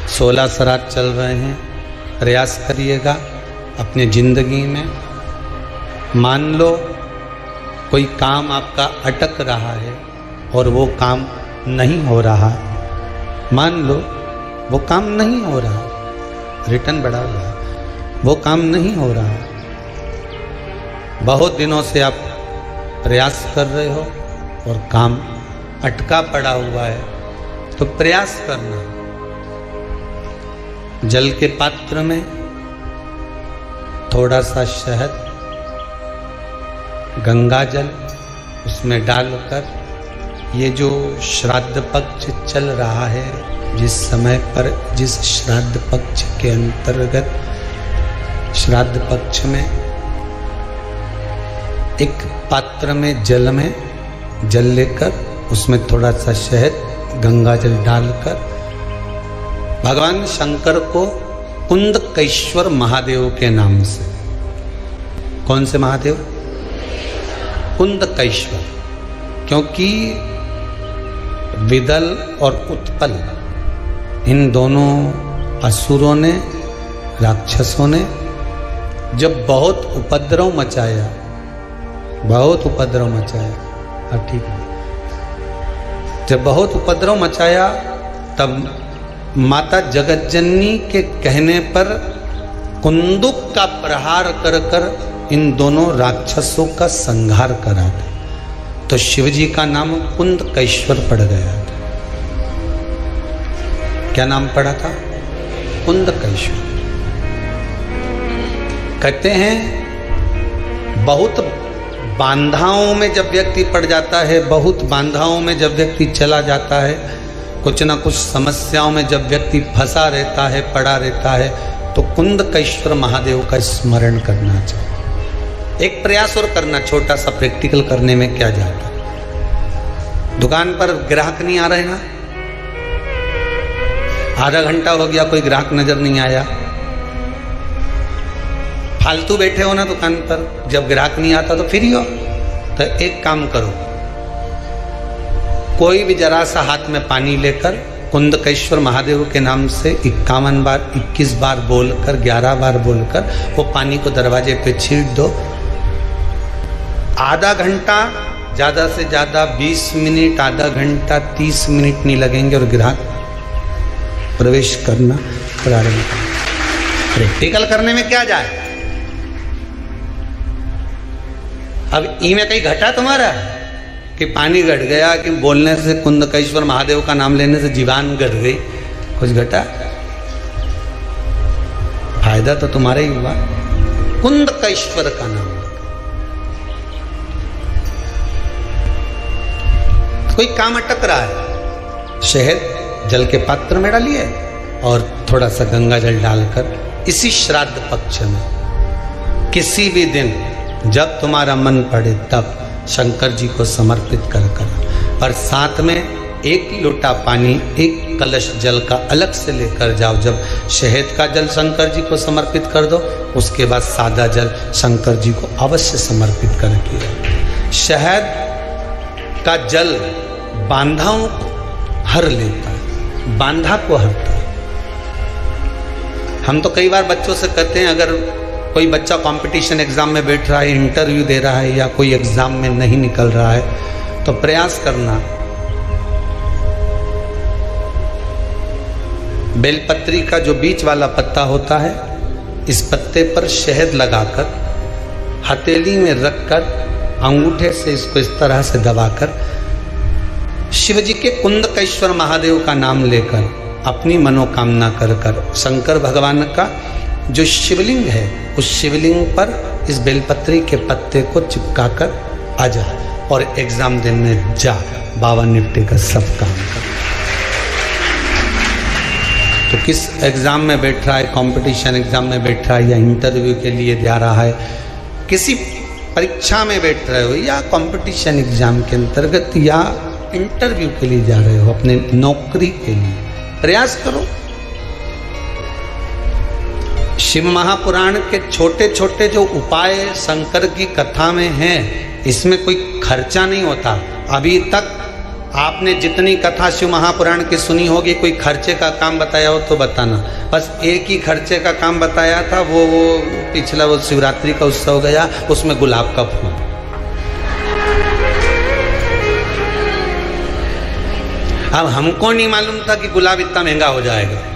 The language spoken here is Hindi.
16 श्राद्ध चल रहे हैं, प्रयास करिएगा अपने जिंदगी में। मान लो कोई काम आपका अटक रहा है और वो काम नहीं हो रहा, मान लो वो काम नहीं हो रहा, रिटर्न बढ़ा हुआ है, वो काम नहीं हो रहा, बहुत दिनों से आप प्रयास कर रहे हो और काम अटका पड़ा हुआ है, तो प्रयास करना। जल के पात्र में थोड़ा सा शहद, गंगा जल उसमें डालकर, ये जो श्राद्ध पक्ष चल रहा है, जिस समय पर जिस श्राद्ध पक्ष के अंतर्गत, श्राद्ध पक्ष में एक पात्र में जल लेकर उसमें थोड़ा सा शहद, गंगा जल डालकर भगवान शंकर को कुंदकेश्वर महादेव के नाम से, कौन से महादेव? कुंदकेश्वर, क्योंकि विदल और उत्पल इन दोनों असुरों ने, राक्षसों ने जब बहुत उपद्रव मचाया, बहुत उपद्रव मचाया, अब ठीक है, जब बहुत उपद्रव मचाया तब माता जगतजननी के कहने पर कुंदुक का प्रहार कर कर इन दोनों राक्षसों का संहार करा था, तो शिवजी का नाम कुंदकेश्वर पड़ गया था। क्या नाम पड़ा था? कुंदकेश्वर। कहते हैं बहुत बांधाओं में जब व्यक्ति पड़ जाता है, बहुत बांधाओं में जब व्यक्ति चला जाता है, कुछ ना कुछ समस्याओं में जब व्यक्ति फंसा रहता है, पड़ा रहता है, तो कुंदकेश्वर महादेव का स्मरण करना चाहिए। एक प्रयास और करना, छोटा सा प्रैक्टिकल करने में क्या जाता है। दुकान पर ग्राहक नहीं आ रहे ना, आधा घंटा हो गया कोई ग्राहक नजर नहीं आया, फालतू बैठे हो ना दुकान पर, जब ग्राहक नहीं आता तो फ्री हो, तो एक काम करो, कोई भी जरा सा हाथ में पानी लेकर कुंदकेश्वर महादेव के नाम से 51 बार, 21 बार बोलकर, 11 बार बोलकर वो पानी को दरवाजे पे छींट दो। आधा घंटा, ज़्यादा से ज़्यादा 20 मिनट, आधा घंटा 30 मिनट नहीं लगेंगे और ग्राहक प्रवेश करना प्रारंभ करें। प्रैक्टिकल करने में क्या जाए। अब ई में कहीं घटा तुम्हारा कि पानी घट गया, कि बोलने से, कुंदकेश्वर महादेव का नाम लेने से जीवान घट गई, कुछ घटा? फायदा तो तुम्हारा ही हुआ। कुंदकेश्वर का नाम, कोई काम अटक रहा है, शहद जल के पात्र में डालिए और थोड़ा सा गंगा जल डालकर इसी श्राद्ध पक्ष में किसी भी दिन जब तुम्हारा मन पड़े तब शंकर जी को समर्पित कर और साथ में एक लोटा पानी, एक कलश जल का अलग से लेकर जाओ। जब शहद का जल शंकर जी को समर्पित कर दो, उसके बाद सादा जल शंकर जी को अवश्य समर्पित करके। शहद का जल बांधाओं को हर लेता है, बांधा को हरता है। हम तो कई बार बच्चों से कहते हैं, अगर कोई बच्चा कंपटीशन एग्जाम में बैठ रहा है, इंटरव्यू दे रहा है या कोई एग्जाम में नहीं निकल रहा है, तो प्रयास करना, बेलपत्री का जो बीच वाला पत्ता होता है, इस पत्ते पर शहद लगाकर हथेली में रखकर अंगूठे से इसको इस तरह से दबाकर शिवजी के कुंदकेश्वर महादेव का नाम लेकर अपनी मनोकामना कर कर शंकर भगवान का जो शिवलिंग है, उस शिवलिंग पर इस बेलपत्री के पत्ते को चिपका कर आ जा और एग्जाम देने जा, बाबा निपटे का सब काम कर। तो किस एग्जाम में बैठ रहा है, कंपटीशन एग्जाम में बैठ रहा है या इंटरव्यू के लिए जा रहा है, किसी परीक्षा में बैठ रहे हो या कंपटीशन एग्जाम के अंतर्गत या इंटरव्यू के लिए जा रहे हो, अपने नौकरी के लिए प्रयास करो। शिव महापुराण के छोटे छोटे जो उपाय शंकर की कथा में हैं, इसमें कोई खर्चा नहीं होता। अभी तक आपने जितनी कथा शिव महापुराण की सुनी होगी, कोई खर्चे का काम बताया हो तो बताना। बस एक ही खर्चे का काम बताया था, वो पिछला वो शिवरात्रि का उत्सव गया, उसमें गुलाब का फूल। अब हमको नहीं मालूम था कि गुलाब इतना महंगा हो जाएगा।